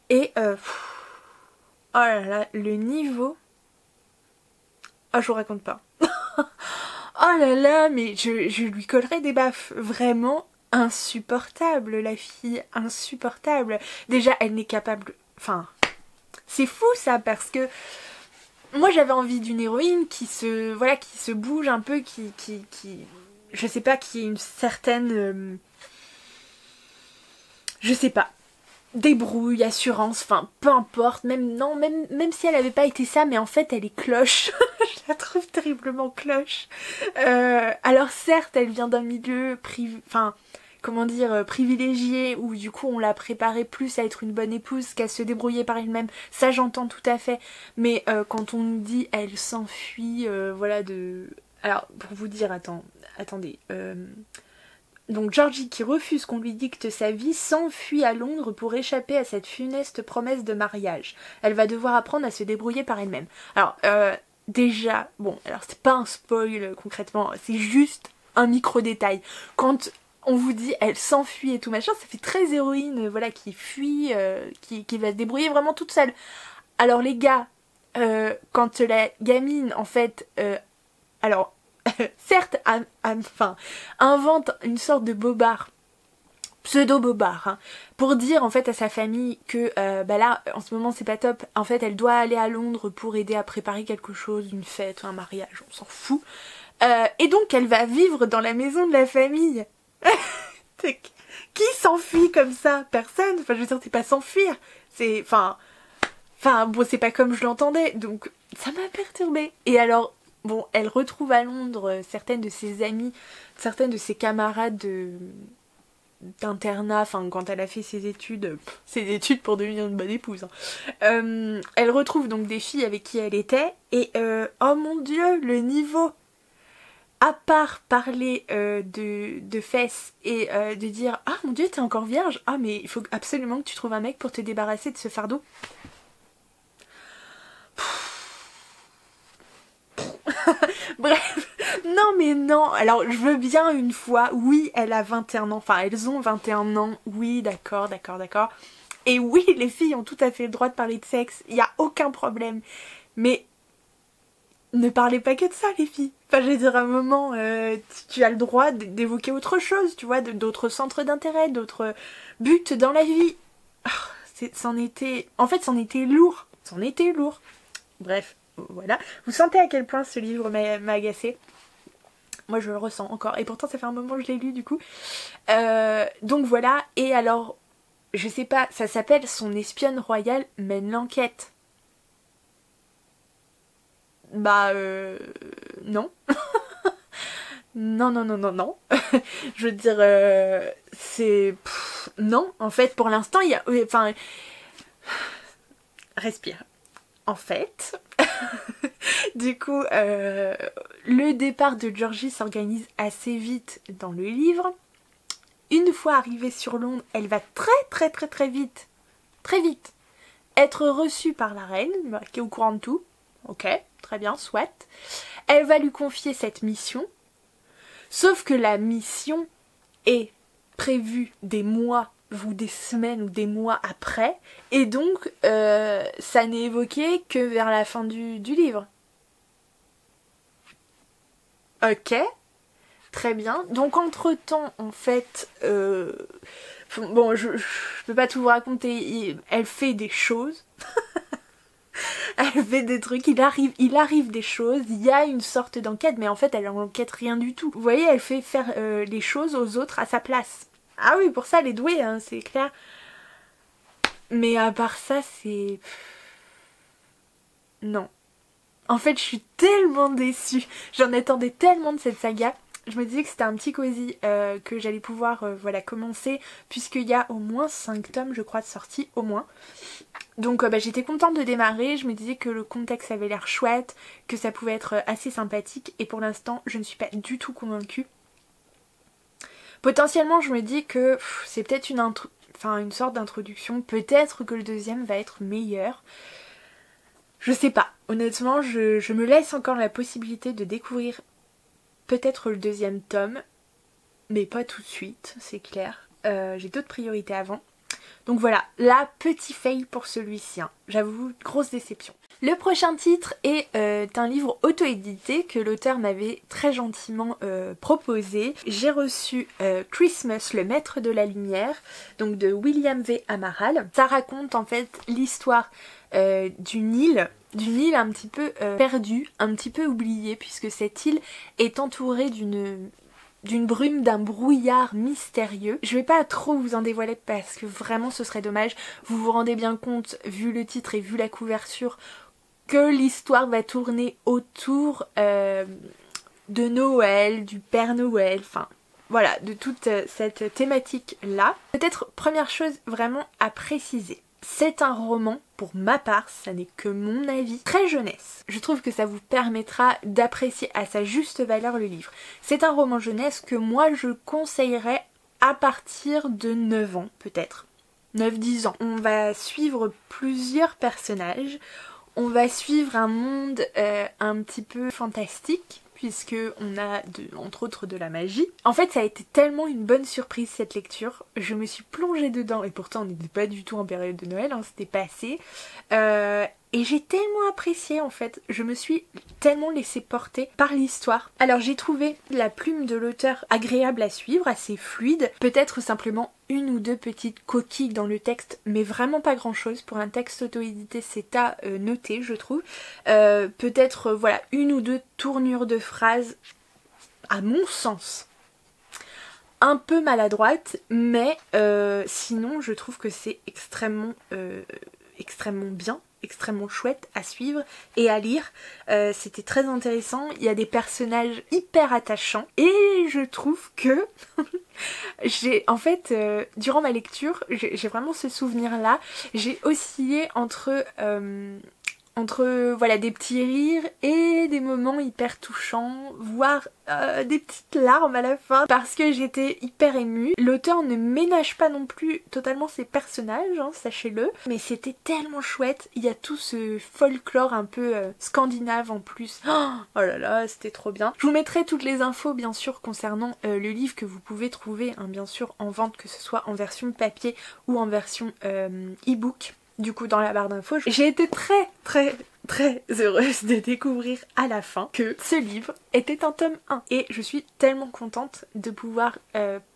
Et oh là là, le niveau... Oh, je vous raconte pas. Oh là là, mais je lui collerais des baffes. Vraiment insupportable, la fille, insupportable. Déjà, elle n'est capable... Enfin, c'est fou ça, parce que... Moi, j'avais envie d'une héroïne qui se bouge un peu, qui je sais pas, qui ait une certaine... je sais pas, débrouille, assurance, enfin peu importe, même si elle avait pas été ça, mais en fait elle est cloche. Je la trouve terriblement cloche. Alors certes, elle vient d'un milieu privilégié, où du coup on l'a préparée plus à être une bonne épouse qu'à se débrouiller par elle-même. Ça j'entends tout à fait. Mais quand on nous dit elle s'enfuit, voilà de... Alors pour vous dire, attendez. Donc Georgie, qui refuse qu'on lui dicte sa vie, s'enfuit à Londres pour échapper à cette funeste promesse de mariage. Elle va devoir apprendre à se débrouiller par elle-même. Alors déjà, bon, alors c'est pas un spoil concrètement, c'est juste un micro-détail. Quand on vous dit elle s'enfuit et tout machin, ça fait très héroïne, voilà, qui fuit, qui va se débrouiller vraiment toute seule. Alors les gars, quand la gamine, en fait, alors... certes, invente une sorte de bobard, pseudo-bobard, hein, pour dire en fait à sa famille que là, en ce moment c'est pas top, en fait elle doit aller à Londres pour aider à préparer quelque chose, une fête, un mariage, on s'en fout. Et donc elle va vivre dans la maison de la famille. Qui s'enfuit comme ça? Personne. Enfin, je veux dire, c'est pas s'enfuir. C'est... Enfin, bon, c'est pas comme je l'entendais, donc ça m'a perturbée. Et alors... Bon, elle retrouve à Londres certaines de ses amies, certaines de ses camarades d'internat, enfin quand elle a fait ses études pour devenir une bonne épouse. Hein. Elle retrouve donc des filles avec qui elle était, et oh mon dieu, le niveau! À part parler de fesses et de dire « Ah mon dieu, t'es encore vierge? Ah mais il faut absolument que tu trouves un mec pour te débarrasser de ce fardeau. » Bref, Non mais non, alors je veux bien une fois, oui elle a 21 ans, enfin elles ont 21 ans, oui d'accord. Et oui les filles ont tout à fait le droit de parler de sexe, il n'y a aucun problème. Mais ne parlez pas que de ça les filles. Enfin je veux dire à un moment, tu as le droit d'évoquer autre chose, tu vois, d'autres centres d'intérêt, d'autres buts dans la vie. C'en était lourd, Bref, voilà. Vous sentez à quel point ce livre m'a agacée. Moi je le ressens encore. Et pourtant ça fait un moment que je l'ai lu du coup. Donc voilà. Et alors, je sais pas, ça s'appelle Son espionne royale mène l'enquête. Bah non. Non. Je veux dire, c'est... non, en fait pour l'instant il y a... Enfin... respire. En fait... du coup, le départ de Georgie s'organise assez vite dans le livre. Une fois arrivée sur Londres, elle va très vite, être reçue par la reine, qui est au courant de tout. Ok, très bien, soit. Elle va lui confier cette mission. Sauf que la mission est prévue des mois ou des semaines ou des mois après. Et donc, ça n'est évoqué que vers la fin du livre. Ok, très bien. Donc entre-temps, en fait, bon, je peux pas tout vous raconter, elle fait des choses. Elle fait des trucs, il arrive des choses, il y a une sorte d'enquête, mais en fait elle enquête rien du tout. Vous voyez, elle fait faire les choses aux autres à sa place. Ah oui, pour ça elle est douée, hein, c'est clair. Mais à part ça, c'est... non. En fait, je suis tellement déçue. J'en attendais tellement de cette saga. Je me disais que c'était un petit cosy que j'allais pouvoir voilà, commencer, puisqu'il y a au moins 5 tomes, je crois, de sortie, au moins. Donc j'étais contente de démarrer, je me disais que le contexte avait l'air chouette, que ça pouvait être assez sympathique, et pour l'instant, je ne suis pas du tout convaincue. Potentiellement, je me dis que c'est peut-être une sorte d'introduction, peut-être que le deuxième va être meilleur. Je sais pas, honnêtement, je me laisse encore la possibilité de découvrir peut-être le deuxième tome, mais pas tout de suite, c'est clair. J'ai d'autres priorités avant. Donc voilà, la petit fail pour celui-ci, hein. J'avoue, grosse déception. Le prochain titre est un livre auto-édité que l'auteur m'avait très gentiment proposé. J'ai reçu Christmas, le maître de la lumière, donc de William V. Amaral. Ça raconte en fait l'histoire d'une île un petit peu perdue, un petit peu oubliée, puisque cette île est entourée d'une brume, d'un brouillard mystérieux. Je vais pas trop vous en dévoiler parce que vraiment ce serait dommage. Vous vous rendez bien compte, vu le titre et vu la couverture, que l'histoire va tourner autour de Noël, du Père Noël, enfin voilà, de toute cette thématique là. Peut-être première chose vraiment à préciser. C'est un roman, pour ma part, ça n'est que mon avis, très jeunesse. Je trouve que ça vous permettra d'apprécier à sa juste valeur le livre. C'est un roman jeunesse que moi je conseillerais à partir de 9 ans peut-être. 9-10 ans. On va suivre plusieurs personnages, on va suivre un monde un petit peu fantastique, puisque on a entre autres de la magie. En fait ça a été tellement une bonne surprise cette lecture, je me suis plongée dedans, et pourtant on n'était pas du tout en période de Noël, hein, c'était passé, et j'ai tellement apprécié en fait, je me suis tellement laissée porter par l'histoire. Alors j'ai trouvé la plume de l'auteur agréable à suivre, assez fluide, peut-être simplement une ou deux petites coquilles dans le texte, mais vraiment pas grand chose. Pour un texte auto-édité c'est à noter je trouve. Peut-être voilà une ou deux tournures de phrases à mon sens un peu maladroite, mais sinon je trouve que c'est extrêmement bien, extrêmement chouette à suivre et à lire. C'était très intéressant, il y a des personnages hyper attachants et je trouve que j'ai en fait durant ma lecture j'ai vraiment ce souvenir là, j'ai oscillé entre entre voilà des petits rires et des moments hyper touchants, voire des petites larmes à la fin parce que j'étais hyper émue. L'auteur ne ménage pas non plus totalement ses personnages, hein, sachez-le, mais c'était tellement chouette. Il y a tout ce folklore un peu scandinave en plus. Oh là là, c'était trop bien. Je vous mettrai toutes les infos bien sûr concernant le livre que vous pouvez trouver hein, bien sûr en vente, que ce soit en version papier ou en version e-book. Du coup dans la barre d'infos, j'ai été très heureuse de découvrir à la fin que ce livre était un tome 1 et je suis tellement contente de pouvoir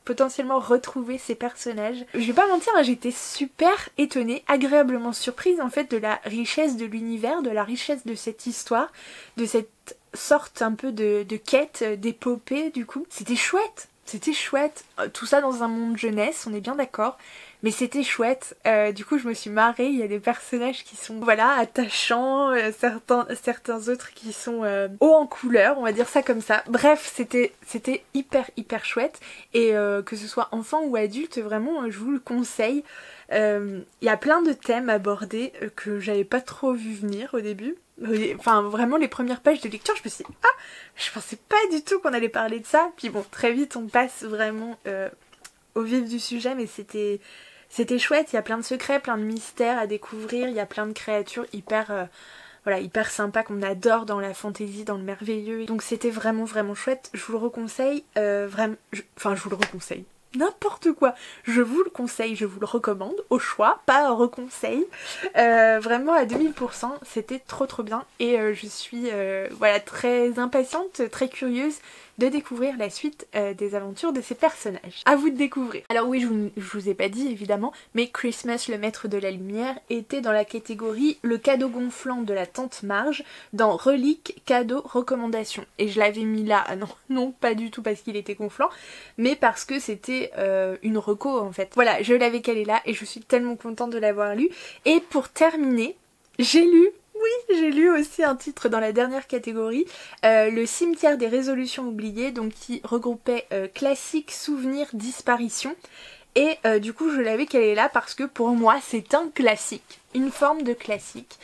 potentiellement retrouver ces personnages. Je vais pas mentir, hein, j'étais super étonnée, agréablement surprise en fait de la richesse de l'univers, de la richesse de cette histoire, de cette sorte un peu de quête, d'épopée du coup. C'était chouette. C'était chouette, tout ça dans un monde jeunesse, on est bien d'accord, mais c'était chouette. Du coup je me suis marrée, il y a des personnages qui sont voilà attachants, certains autres qui sont hauts en couleur, on va dire ça comme ça. Bref, c'était hyper chouette et que ce soit enfant ou adulte, vraiment je vous le conseille. Il y a plein de thèmes abordés que j'avais pas trop vu venir au début. Enfin vraiment les premières pages de lecture je me suis dit ah, je pensais pas du tout qu'on allait parler de ça, puis bon très vite on passe vraiment au vif du sujet, mais c'était chouette. Il y a plein de secrets, plein de mystères à découvrir, il y a plein de créatures hyper voilà, hyper sympas qu'on adore dans la fantasy, dans le merveilleux, donc c'était vraiment chouette. Je vous le reconseille, enfin je vous le reconseille, n'importe quoi, je vous le conseille, je vous le recommande au choix, pas un reconseil, vraiment à 2000%, c'était trop bien et je suis voilà très impatiente, très curieuse de découvrir la suite des aventures de ces personnages. À vous de découvrir. Alors oui, je vous ai pas dit évidemment, mais Christmas, le maître de la lumière, était dans la catégorie le cadeau gonflant de la tante Marge dans reliques, cadeaux, recommandations. Et je l'avais mis là, ah non, pas du tout parce qu'il était gonflant, mais parce que c'était une reco en fait. Voilà, je l'avais calé là et je suis tellement contente de l'avoir lu. Et pour terminer, j'ai lu aussi un titre dans la dernière catégorie, le cimetière des résolutions oubliées, donc qui regroupait classiques, souvenirs, disparitions. Et du coup je l'avais calé là parce que pour moi c'est un classique, une forme de classique.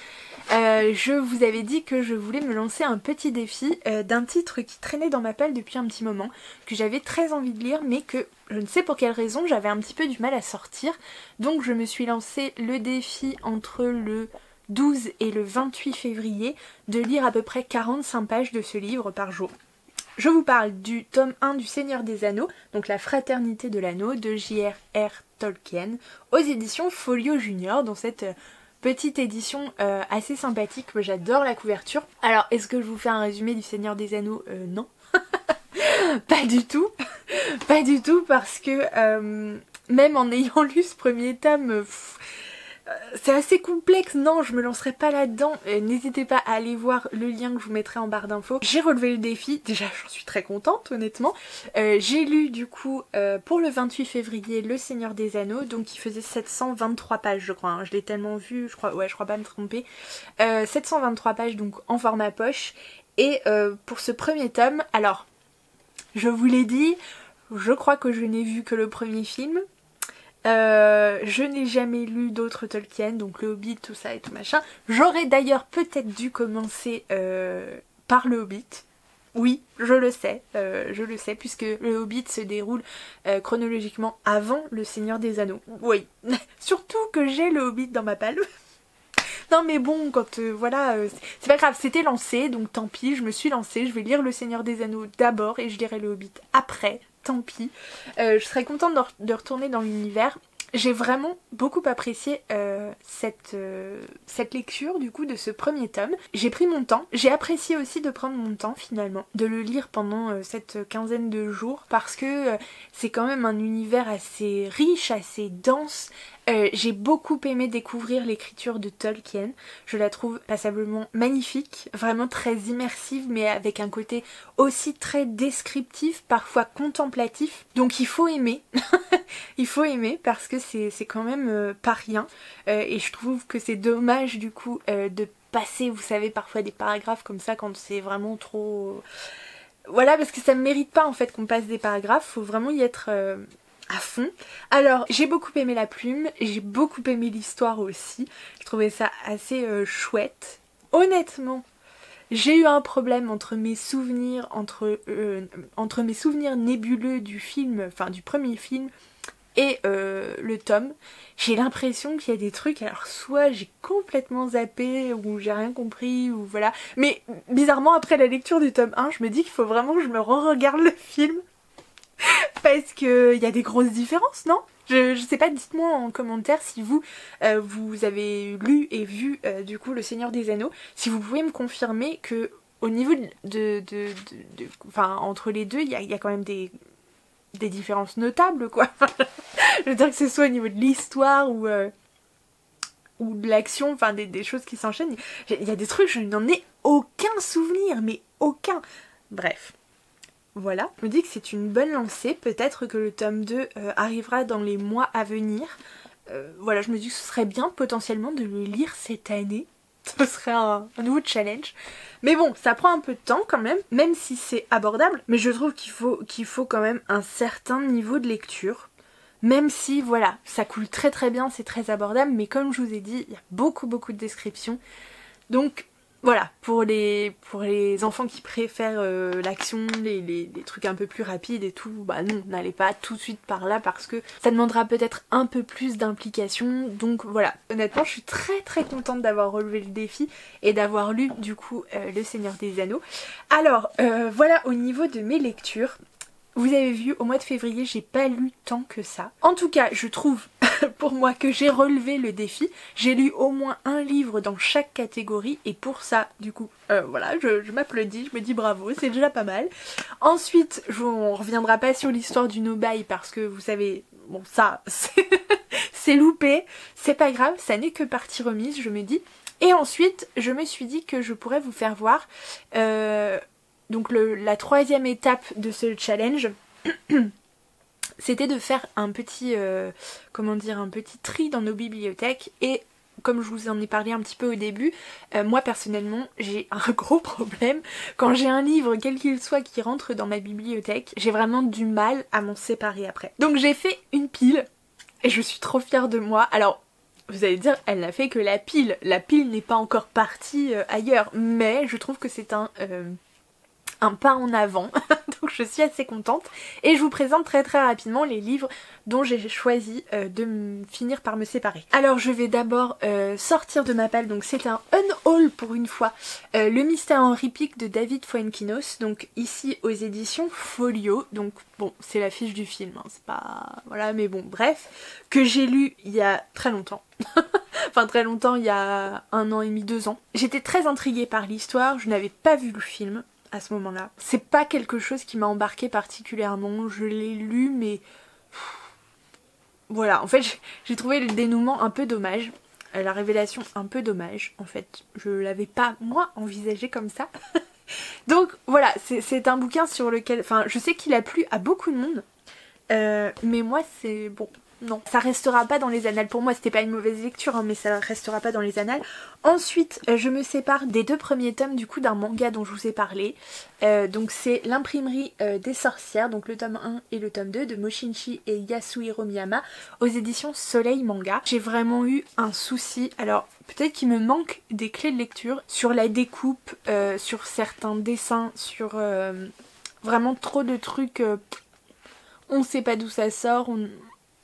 Je vous avais dit que je voulais me lancer un petit défi d'un titre qui traînait dans ma palle depuis un petit moment, que j'avais très envie de lire mais que je ne sais pour quelle raison j'avais un petit peu du mal à sortir. Donc je me suis lancé le défi entre le 12 et le 28 février de lire à peu près 45 pages de ce livre par jour. Je vous parle du tome 1 du Seigneur des Anneaux, donc la Fraternité de l'Anneau de J.R.R. Tolkien, aux éditions Folio Junior, dans cette petite édition assez sympathique. J'adore la couverture. Alors, est-ce que je vous fais un résumé du Seigneur des Anneaux? Non. Pas du tout. Pas du tout, parce que même en ayant lu ce premier tome... c'est assez complexe, non je me lancerai pas là-dedans, n'hésitez pas à aller voir le lien que je vous mettrai en barre d'infos. J'ai relevé le défi, déjà j'en suis très contente honnêtement. J'ai lu du coup pour le 28 février Le Seigneur des Anneaux, donc il faisait 723 pages je crois, hein. Je l'ai tellement vu, je crois pas me tromper. 723 pages donc en format poche, et pour ce premier tome, alors je vous l'ai dit, je crois que je n'ai vu que le premier film. Je n'ai jamais lu d'autres Tolkien, donc le Hobbit, tout ça et tout machin. J'aurais d'ailleurs peut-être dû commencer par le Hobbit. Oui, je le sais, puisque le Hobbit se déroule chronologiquement avant le Seigneur des Anneaux. Oui, surtout que j'ai le Hobbit dans ma palle. Non mais bon, quand voilà, c'est pas grave, c'était lancé, donc tant pis, je me suis lancée, je vais lire le Seigneur des Anneaux d'abord et je lirai le Hobbit après. Tant pis. Je serais contente de retourner dans l'univers. J'ai vraiment beaucoup apprécié cette lecture du coup de ce premier tome. J'ai pris mon temps, j'ai apprécié aussi de prendre mon temps finalement, de le lire pendant cette quinzaine de jours parce que c'est quand même un univers assez riche, assez dense. J'ai beaucoup aimé découvrir l'écriture de Tolkien, je la trouve passablement magnifique, vraiment très immersive mais avec un côté aussi très descriptif, parfois contemplatif, donc il faut aimer, il faut aimer parce que c'est quand même pas rien et je trouve que c'est dommage du coup de passer, vous savez, parfois des paragraphes comme ça quand c'est vraiment trop... Voilà, parce que ça ne mérite pas en fait qu'on passe des paragraphes, faut vraiment y être... à fond. Alors j'ai beaucoup aimé la plume, j'ai beaucoup aimé l'histoire aussi, je trouvais ça assez chouette honnêtement, j'ai eu un problème entre mes souvenirs, entre mes souvenirs nébuleux du film, enfin du premier film, et le tome. J'ai l'impression qu'il y a des trucs, alors soit j'ai complètement zappé, ou j'ai rien compris, ou voilà. Mais bizarrement, après la lecture du tome 1, je me dis qu'il faut vraiment que je me re-regarde le film. Parce qu'il y a des grosses différences, non? Je sais pas, dites-moi en commentaire si vous, vous avez lu et vu du coup Le Seigneur des Anneaux, si vous pouvez me confirmer que au niveau enfin, entre les deux, il y a quand même des différences notables, quoi. Je veux dire que ce soit au niveau de l'histoire ou de l'action, enfin des choses qui s'enchaînent. Il y a des trucs, je n'en ai aucun souvenir, mais aucun. Bref. Voilà, je me dis que c'est une bonne lancée, peut-être que le tome 2 arrivera dans les mois à venir. Voilà, je me dis que ce serait bien potentiellement de le lire cette année. Ce serait un nouveau challenge. Mais bon, ça prend un peu de temps quand même si c'est abordable. Mais je trouve qu'il faut quand même un certain niveau de lecture. Même si, voilà, ça coule très très bien, c'est très abordable. Mais comme je vous ai dit, il y a beaucoup de descriptions. Donc voilà, pour les enfants qui préfèrent l'action, les trucs un peu plus rapides et tout, bah non, n'allez pas tout de suite par là parce que ça demandera peut-être un peu plus d'implication. Donc voilà, honnêtement, je suis très contente d'avoir relevé le défi et d'avoir lu du coup Le Seigneur des Anneaux. Alors, voilà au niveau de mes lectures. Vous avez vu, au mois de février, j'ai pas lu tant que ça. En tout cas, je trouve pour moi que j'ai relevé le défi. J'ai lu au moins un livre dans chaque catégorie et pour ça, du coup, voilà, je m'applaudis, je me dis bravo, c'est déjà pas mal. Ensuite, on reviendra pas sur l'histoire du no-buy parce que vous savez, bon ça, c'est loupé, c'est pas grave, ça n'est que partie remise, je me dis. Et ensuite, je me suis dit que je pourrais vous faire voir... donc la troisième étape de ce challenge, c'était de faire un petit, comment dire, un petit tri dans nos bibliothèques. Et comme je vous en ai parlé un petit peu au début, moi personnellement j'ai un gros problème. Quand j'ai un livre, quel qu'il soit, qui rentre dans ma bibliothèque, j'ai vraiment du mal à m'en séparer après. Donc j'ai fait une pile et je suis trop fière de moi. Alors... vous allez dire, elle n'a fait que la pile. La pile n'est pas encore partie ailleurs, mais je trouve que c'est un pas en avant, donc je suis assez contente et je vous présente très rapidement les livres dont j'ai choisi de finir par me séparer. Alors je vais d'abord sortir de ma palle, donc c'est un unhaul pour une fois, Le Mystère Henri Pic de David Fuenquinos, donc ici aux éditions Folio, donc bon c'est l'affiche du film, hein, c'est pas... voilà, mais bon bref, que j'ai lu il y a très longtemps. Enfin très longtemps, il y a 1 an et demi, 2 ans. J'étais très intriguée par l'histoire, je n'avais pas vu le film à ce moment-là. C'est pas quelque chose qui m'a embarqué particulièrement, je l'ai lu mais... voilà, en fait j'ai trouvé le dénouement un peu dommage, la révélation un peu dommage en fait. Je l'avais pas moi envisagé comme ça. Donc voilà, c'est un bouquin sur lequel... enfin je sais qu'il a plu à beaucoup de monde, mais moi c'est... bon... non, ça restera pas dans les annales. Pour moi, c'était pas une mauvaise lecture, hein, mais ça restera pas dans les annales. Ensuite, je me sépare des 2 premiers tomes du coup d'un manga dont je vous ai parlé. Donc c'est L'Imprimerie des Sorcières, donc le tome 1 et le tome 2 de Moshinchi et Yasuhiro Miyama aux éditions Soleil Manga. J'ai vraiment eu un souci, alors peut-être qu'il me manque des clés de lecture sur la découpe, sur certains dessins, sur vraiment trop de trucs, on sait pas d'où ça sort,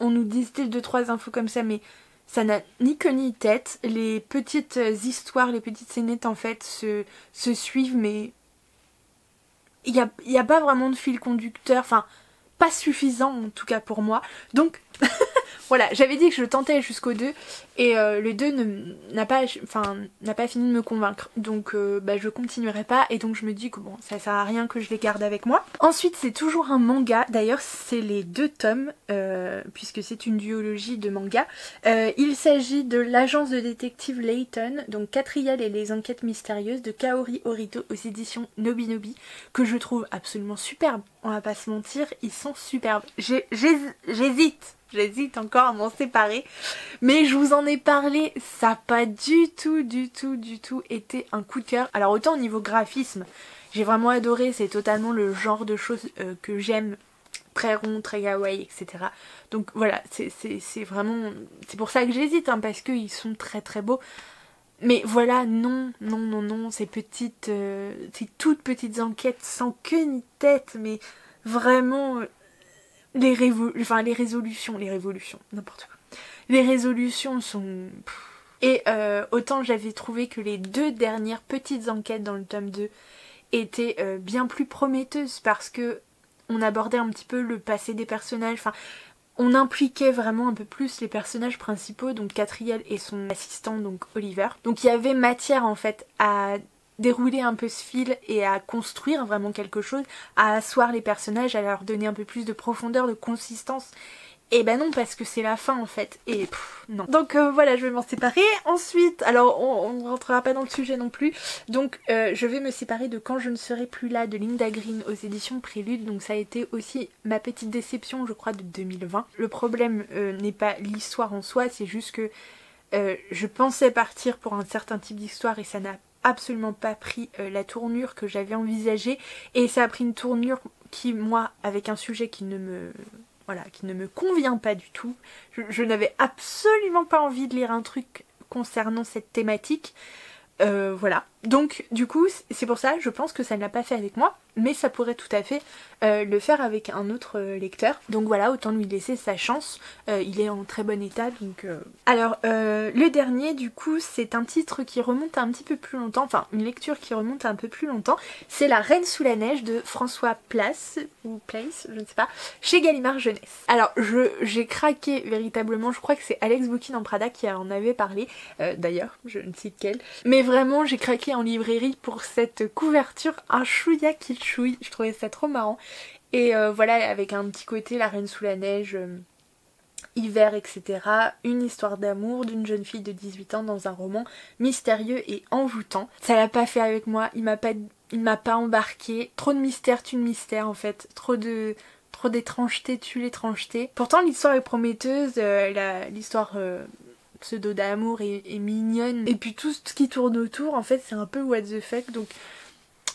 on nous dit 2-3 infos comme ça, mais ça n'a ni queue ni tête. Les petites histoires, les petites scénettes en fait se suivent, mais il y a pas vraiment de fil conducteur, enfin pas suffisant en tout cas pour moi. Donc voilà, j'avais dit que je tentais jusqu'au 2 et le 2 n'a pas fini de me convaincre. Donc je continuerai pas et donc je me dis que bon, ça sert à rien que je les garde avec moi. Ensuite c'est toujours un manga, d'ailleurs c'est les 2 tomes puisque c'est une duologie de manga. Il s'agit de l'agence de détective Layton, donc Catriel et les enquêtes mystérieuses de Kaori Orito aux éditions Nobinobi, que je trouve absolument superbe, on va pas se mentir, ils sont superbes. J'hésite encore à m'en séparer, mais je vous en ai parlé, ça n'a pas du tout été un coup de cœur. Alors autant au niveau graphisme, j'ai vraiment adoré, c'est totalement le genre de choses que j'aime, très rond, très kawaii, etc. Donc voilà, c'est vraiment, c'est pour ça que j'hésite, hein, parce qu'ils sont très beaux. Mais voilà, non, ces toutes petites enquêtes sans queue ni tête, mais vraiment les résolutions, n'importe quoi. Les résolutions sont... Et autant j'avais trouvé que les 2 dernières petites enquêtes dans le tome 2 étaient bien plus prometteuses parce que on abordait un petit peu le passé des personnages, enfin on impliquait vraiment un peu plus les personnages principaux, donc Catriel et son assistant, donc Oliver. Donc il y avait matière en fait à dérouler un peu ce fil et à construire vraiment quelque chose, à asseoir les personnages, à leur donner un peu plus de profondeur, de consistance. Et ben non, parce que c'est la fin en fait, et non. Donc voilà, je vais m'en séparer. Ensuite, alors on ne rentrera pas dans le sujet non plus, donc je vais me séparer de Quand je ne serai plus là de Linda Green aux éditions Prélude, donc ça a été aussi ma petite déception je crois de 2020. Le problème n'est pas l'histoire en soi, c'est juste que je pensais partir pour un certain type d'histoire et ça n'a absolument pas pris la tournure que j'avais envisagée, et ça a pris une tournure qui, moi, avec un sujet qui ne me convient pas du tout. Je n'avais absolument pas envie de lire un truc concernant cette thématique. Voilà. Donc du coup c'est pour ça, je pense que ça ne l'a pas fait avec moi, mais ça pourrait tout à fait le faire avec un autre lecteur. Donc voilà, autant lui laisser sa chance. Il est en très bon état, donc... Alors le dernier du coup c'est un titre qui remonte un petit peu plus longtemps, enfin une lecture qui remonte un peu plus longtemps. C'est La Reine sous la neige de François Place, ou Place, je ne sais pas, chez Gallimard Jeunesse. Alors j'ai craqué véritablement, je crois que c'est Alex Bouquin en Prada qui en avait parlé, d'ailleurs, je ne sais quel. Mais vraiment j'ai craqué en librairie pour cette couverture, un chouïa qui chouille, je trouvais ça trop marrant. Et voilà, avec un petit côté La Reine sous la neige, hiver, etc. Une histoire d'amour d'une jeune fille de 18 ans dans un roman mystérieux et envoûtant. Ça l'a pas fait avec moi, il m'a pas embarqué. Trop de mystère tue le mystère en fait, trop d'étrangeté tue l'étrangeté. Pourtant l'histoire est prometteuse, l'histoire... pseudo d'amour est mignonne, et puis tout ce qui tourne autour en fait c'est un peu what the fuck, donc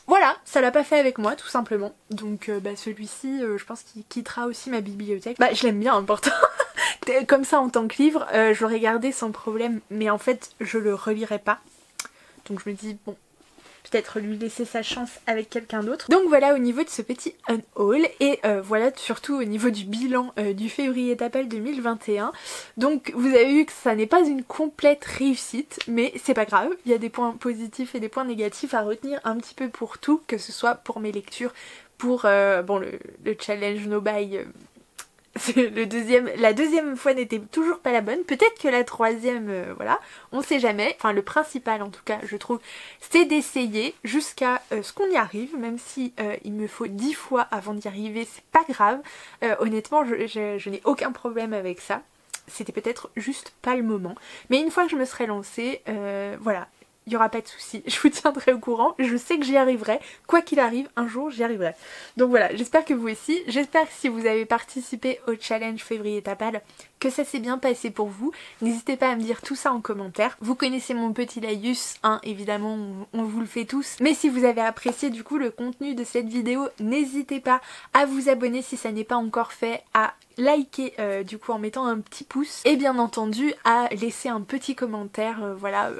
voilà, ça l'a pas fait avec moi tout simplement. Donc celui-ci je pense qu'il quittera aussi ma bibliothèque. Bah je l'aime bien pourtant. Comme ça en tant que livre je l'aurais gardé sans problème, mais en fait je le relirai pas, donc je me dis bon, peut-être lui laisser sa chance avec quelqu'un d'autre. Donc voilà au niveau de ce petit unhaul, et voilà surtout au niveau du bilan du février d'Apple 2021. Donc vous avez vu que ça n'est pas une complète réussite, mais c'est pas grave, il y a des points positifs et des points négatifs à retenir un petit peu pour tout, que ce soit pour mes lectures, pour bon, le challenge No Buy. La deuxième fois n'était toujours pas la bonne, peut-être que la troisième, voilà, on sait jamais. Enfin le principal en tout cas je trouve c'est d'essayer jusqu'à ce qu'on y arrive, même si il me faut 10 fois avant d'y arriver, c'est pas grave. Honnêtement je n'ai aucun problème avec ça, c'était peut-être juste pas le moment. Mais une fois que je me serai lancée, voilà, il n'y aura pas de souci, je vous tiendrai au courant, je sais que j'y arriverai, quoi qu'il arrive, un jour j'y arriverai. Donc voilà, j'espère que vous aussi, j'espère que si vous avez participé au challenge février Tapal, que ça s'est bien passé pour vous. N'hésitez pas à me dire tout ça en commentaire. Vous connaissez mon petit laïus, hein, évidemment, on vous le fait tous. Mais si vous avez apprécié du coup le contenu de cette vidéo, n'hésitez pas à vous abonner si ça n'est pas encore fait, à liker du coup en mettant un petit pouce, et bien entendu à laisser un petit commentaire, voilà,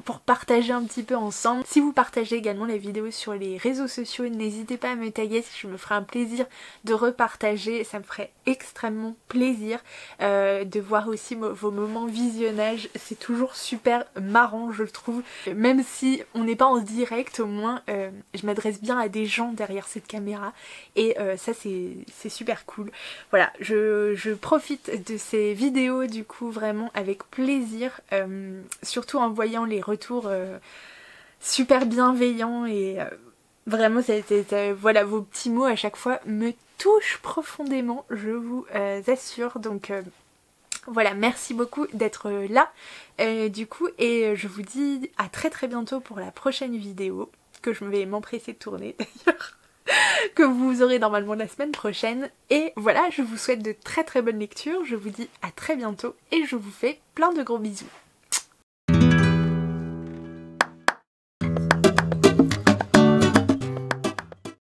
pour partager un petit peu ensemble. Si vous partagez également la vidéo sur les réseaux sociaux, n'hésitez pas à me taguer, je me ferai un plaisir de repartager, ça me ferait extrêmement plaisir de voir aussi vos moments visionnage, c'est toujours super marrant je trouve, même si on n'est pas en direct, au moins je m'adresse bien à des gens derrière cette caméra, et ça c'est super cool. Voilà, je profite de ces vidéos du coup vraiment avec plaisir, surtout en voyant les retours super bienveillants, et vraiment voilà, vos petits mots à chaque fois me touchent profondément, je vous assure. Donc voilà, merci beaucoup d'être là du coup, et je vous dis à très très bientôt pour la prochaine vidéo que je vais m'empresser de tourner d'ailleurs, que vous aurez normalement la semaine prochaine. Et voilà, je vous souhaite de très très bonnes lectures, je vous dis à très bientôt et je vous fais plein de gros bisous.